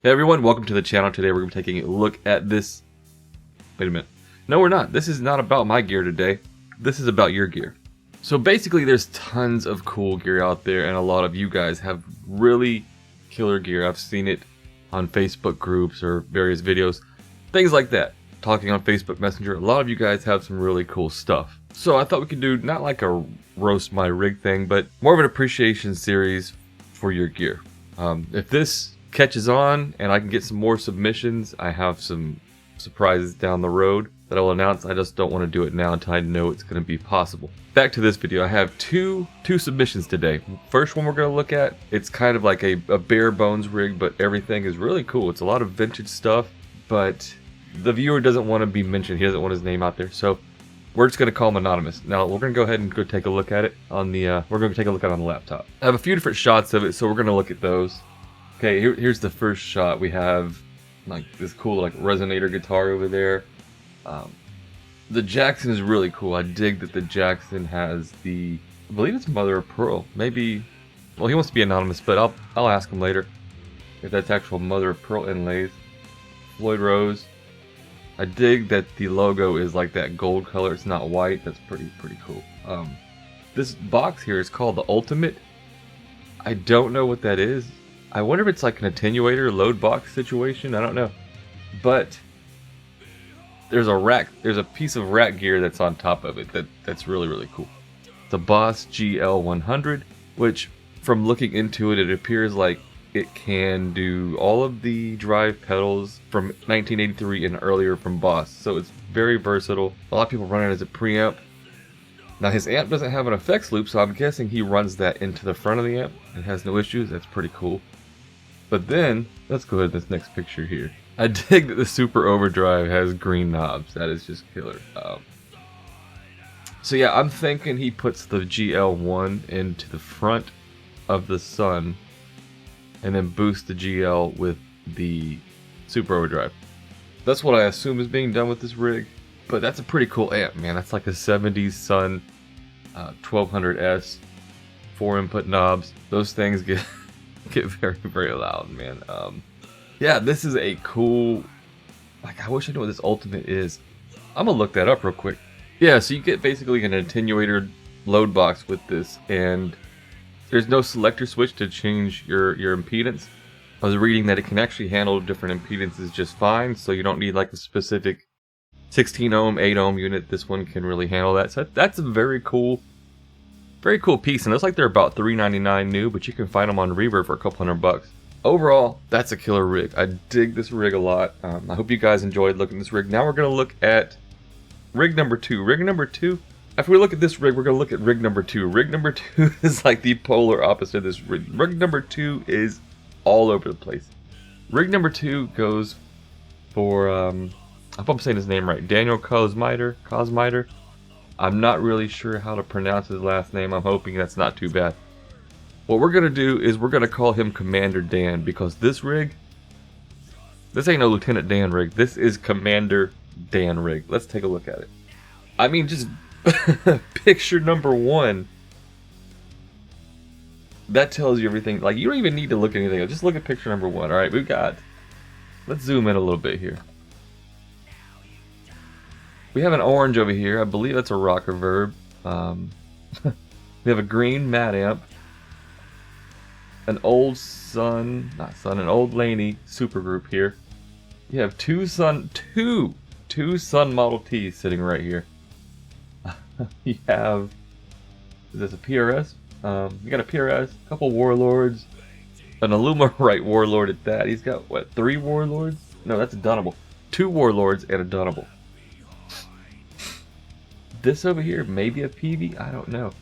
Hey everyone, welcome to the channel. Today we're going to be taking a look at this. Wait a minute. No, we're not. This is not about my gear today. This is about your gear. So basically there's tons of cool gear out there, and a lot of you guys have really killer gear. I've seen it on Facebook groups or various videos, things like that. Talking on Facebook Messenger, a lot of you guys have some really cool stuff. So I thought we could do not like a roast my rig thing, but more of an appreciation series for your gear. If this catches on and I can get some more submissions, I have some surprises down the road that I will announce. I just don't want to do it now until I know it's going to be possible. Back to this video, I have two submissions today. First one we're going to look at, it's kind of like a bare bones rig, but everything is really cool. It's a lot of vintage stuff, but the viewer doesn't want to be mentioned. He doesn't want his name out there, so we're just going to call him anonymous. Now we're going to go ahead and go take a look at it on the we're going to take a look at it on the laptop. I have a few different shots of it, so we're going to look at those. Okay, here's the first shot. We have like this cool like resonator guitar over there. The Jackson is really cool. I dig that the Jackson has the, I believe it's mother of pearl. Maybe, well, he wants to be anonymous, but I'll ask him later if that's actual mother of pearl inlays. Floyd Rose. I dig that the logo is like that gold color. It's not white. That's pretty cool. This box here is called the Ultimate. I don't know what that is. I wonder if it's like an attenuator load box situation. I don't know, but there's a piece of rack gear that's on top of it that's really cool. The Boss GL100, which from looking into it, it appears like it can do all of the drive pedals from 1983 and earlier from Boss. So it's very versatile. A lot of people run it as a preamp. Now his amp doesn't have an effects loop, so I'm guessing he runs that into the front of the amp and has no issues. That's pretty cool. But then, let's go ahead to this next picture here. I dig that the Super Overdrive has green knobs. That is just killer. So yeah, I'm thinking he puts the GL1 into the front of the Sun and then boosts the GL with the Super Overdrive. That's what I assume is being done with this rig. But that's a pretty cool amp, man. That's like a 70s Sun 1200S, 4 input knobs. Those things get very loud, man. Yeah, this is a cool, like, I wish I knew what this Ultimate is. I'm gonna look that up real quick. Yeah, so you get basically an attenuator load box with this, and there's no selector switch to change your impedance. I was reading that it can actually handle different impedances just fine, so you don't need like a specific 16 ohm, 8 ohm unit. This one can really handle that. So that's a very cool piece, and it looks like they're about $3.99 new, but you can find them on Reverb for a couple $100. Overall, that's a killer rig. I dig this rig a lot. I hope you guys enjoyed looking at this rig. Now we're going to look at rig number 2. Rig number 2, after we look at this rig, we're going to look at rig number 2. Rig number 2 is like the polar opposite of this rig. Rig number 2 is all over the place. Rig number 2 goes for, I hope I'm saying his name right, Daniel Cosmiter. I'm not really sure how to pronounce his last name. I'm hoping that's not too bad. What we're going to do is we're going to call him Commander Dan, because this rig, this ain't no Lieutenant Dan rig. This is Commander Dan rig. Let's take a look at it. I mean, just picture number 1. That tells you everything. Like, you don't even need to look at anything else. Just look at picture number 1. All right, let's zoom in a little bit here. We have an orange over here. I believe that's a rocker verb. We have a green mat amp. An old an old Laney supergroup here. You have two Sun Model Ts sitting right here. You have, is this a PRS? You got a PRS, a couple Warlords, an Allumarite Warlord at that. He's got, what, 3 Warlords? No, that's a Dunnable. 2 Warlords and a Dunnable. This over here, maybe a PV? I don't know.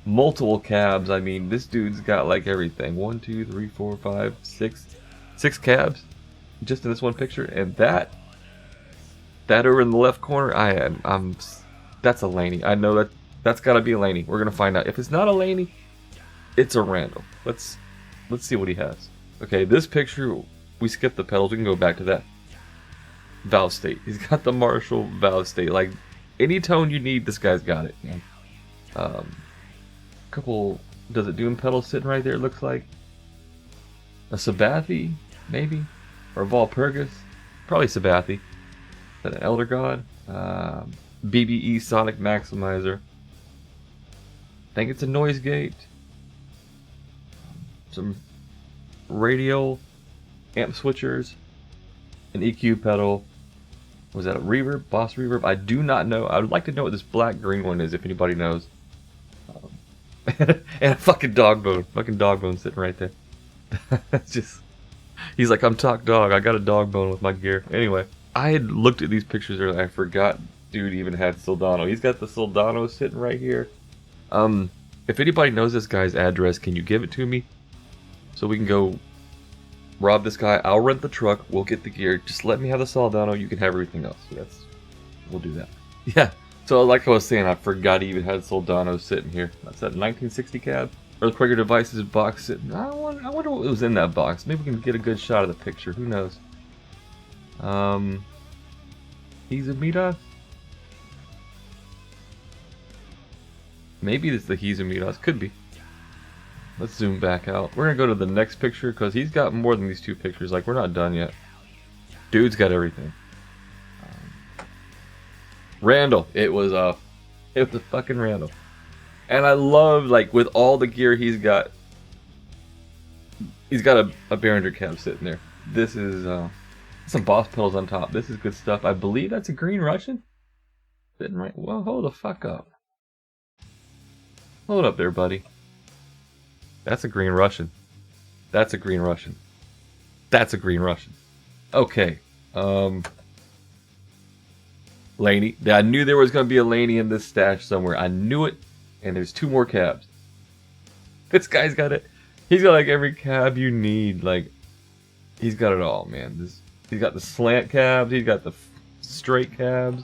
Multiple cabs. I mean, this dude's got like everything. 1, 2, 3, 4, 5, 6 cabs just in this one picture. And that over in the left corner, that's a Laney. I know that's got to be a Laney. We're gonna find out. If it's not a Laney, it's a Randall. Let's see what he has. Okay, this picture, we skipped the pedals. We can go back to that. Valve state. He's got the Marshall valve state. Like, any tone you need, this guy's got it, man. Couple, does it Doom pedals sitting right there, it looks like. A Sabathie, maybe? or Valpurgis, probably Sabathie. Is that an Elder God? BBE Sonic Maximizer. I think it's a noise gate. Some radial amp switchers, an EQ pedal. Was that a reverb? Boss reverb? I do not know. I would like to know what this black green one is if anybody knows. And a fucking dog bone. Fucking dog bone sitting right there. It's just... He's like, I'm Talk Dog. I got a dog bone with my gear. Anyway, I had looked at these pictures earlier. I forgot dude even had Soldano. He's got the Soldano sitting right here. If anybody knows this guy's address, can you give it to me? So we can go rob this guy. I'll rent the truck. We'll get the gear. Just let me have the Soldano. You can have everything else. So we'll do that. Yeah. So like I was saying, I forgot he even had Soldano sitting here. That's that 1960 cab. Earthquaker Devices box sitting. I wonder what was in that box. Maybe we can get a good shot of the picture. Who knows? Hizamitas? Maybe it's the Hizamitas. Could be. Let's zoom back out. We're gonna go to the next picture because he's got more than these two pictures. Like, we're not done yet. Dude's got everything. Randall. It was a fucking Randall. And I love, like, with all the gear he's got a Behringer cab sitting there. This is some boss pedals on top. This is good stuff. I believe that's a Green Russian. Sitting right. Well, hold the fuck up. Hold up there, buddy. That's a Green Russian. That's a Green Russian. That's a Green Russian. Okay. Laney. I knew there was going to be a Laney in this stash somewhere. I knew it. And there's two more cabs. This guy's got it. He's got like every cab you need. Like, he's got it all, man. He's got the slant cabs. He's got the straight cabs.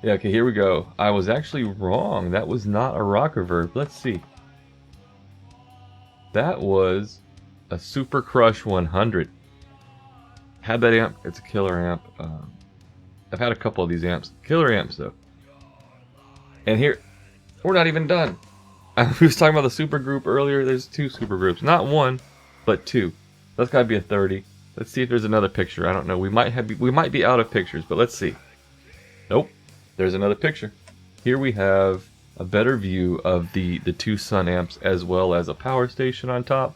Yeah, okay, here we go. I was actually wrong. That was not a rock reverb. Let's see. That was a Super Crush 100. Had that amp. It's a killer amp. I've had a couple of these amps. Killer amps, though. And here, we're not even done. We was talking about the super group earlier. There's two super groups. Not one, but two. That's got to be a 30. Let's see if there's another picture. I don't know. We might be out of pictures, but let's see. Nope. There's another picture. Here we have a better view of the two Sun amps as well as a power station on top.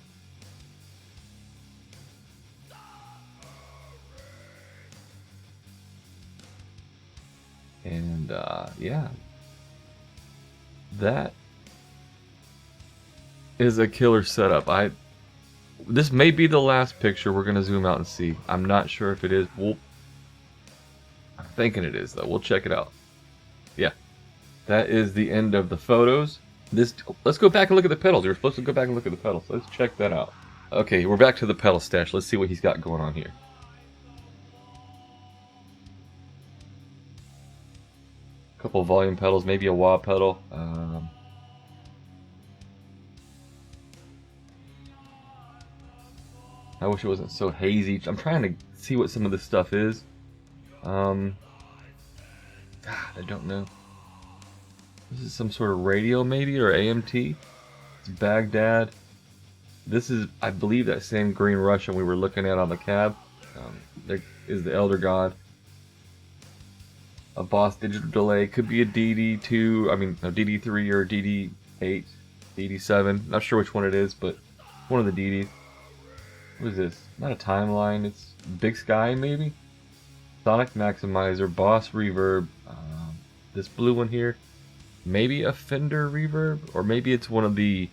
And yeah, that is a killer setup. This may be the last picture. We're gonna zoom out and see. I'm not sure if it is. I'm thinking it is though. We'll check it out. Yeah, that is the end of the photos. Let's go back and look at the pedals. You're supposed to go back and look at the pedals. Let's check that out. Okay, we're back to the pedal stash. Let's see what he's got going on here. Couple of volume pedals, maybe a wah pedal. I wish it wasn't so hazy. I'm trying to see what some of this stuff is. God, I don't know. This is some sort of radio maybe, or AMT. It's Baghdad. This is, I believe, that same Green Russian we were looking at on the cab. There is the Elder God. A Boss digital delay. Could be a DD2, I mean, no, DD3 or DD8, DD7. Not sure which one it is, but one of the DDs. What is this? Not a timeline. It's Big Sky, maybe? Sonic Maximizer, Boss Reverb. This blue one here. Maybe a Fender Reverb? Or maybe it's one of the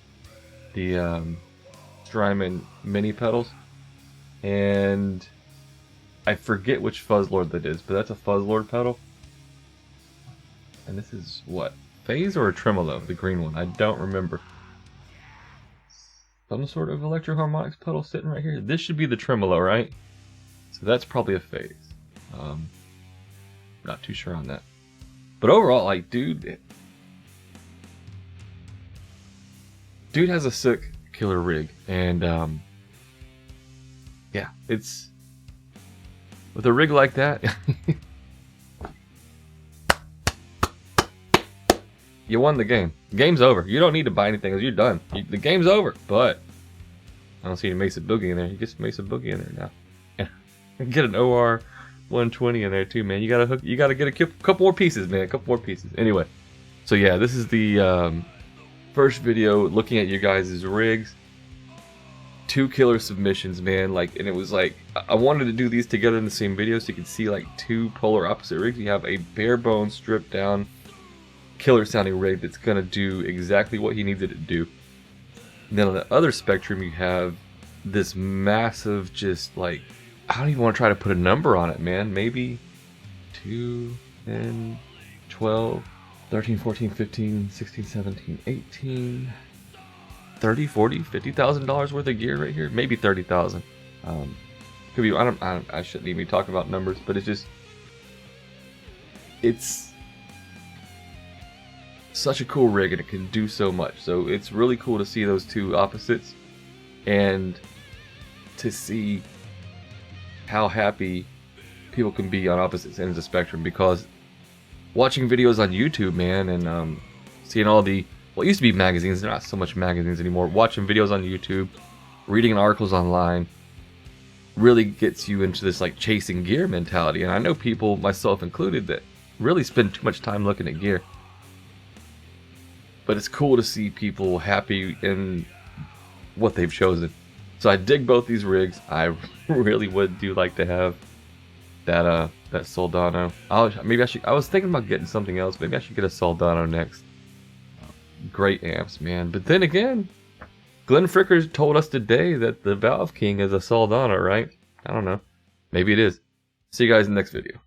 Strymon mini pedals. And I forget which Fuzzlord that is, but that's a Fuzzlord pedal. And this is what? Phase or a tremolo? The green one. I don't remember. Some sort of electro-harmonics pedal sitting right here. This should be the tremolo, right? So that's probably a phase. Not too sure on that. But overall, like, dude has a sick killer rig. And, yeah, it's... With a rig like that... You won the game. The game's over. You don't need to buy anything because you're done. The game's over. But I don't see any Mesa Boogie in there. You get some Mesa Boogie in there now. And get an OR 120 in there too, man. You gotta get a couple more pieces, man. A couple more pieces. Anyway, so yeah, this is the first video looking at you guys' rigs. 2 killer submissions, man. Like, and it was like I wanted to do these together in the same video so you could see like 2 polar opposite rigs. You have a bare bones, stripped down, killer sounding rig that's gonna do exactly what he needs it to do. And then on the other spectrum, you have this massive, just like, I don't even want to try to put a number on it, man. Maybe 2, 10, 12, 13, 14, 15, 16, 17, 18, 30, 40, $50,000 worth of gear right here. Maybe 30,000. Could be. I shouldn't even be talking about numbers, but it's such a cool rig and it can do so much. So it's really cool to see those 2 opposites and to see how happy people can be on opposite ends of the spectrum, because watching videos on YouTube, man, and seeing all the, well, it used to be magazines, they're not so much magazines anymore. Watching videos on YouTube, reading articles online really gets you into this like chasing gear mentality. And I know people, myself included, that really spend too much time looking at gear. But it's cool to see people happy in what they've chosen. So I dig both these rigs. I really would like to have that Soldano. I was thinking about getting something else. Maybe I should get a Soldano next. Great amps, man. But then again, Glenn Fricker told us today that the Valve King is a Soldano, right? I don't know. Maybe it is. See you guys in the next video.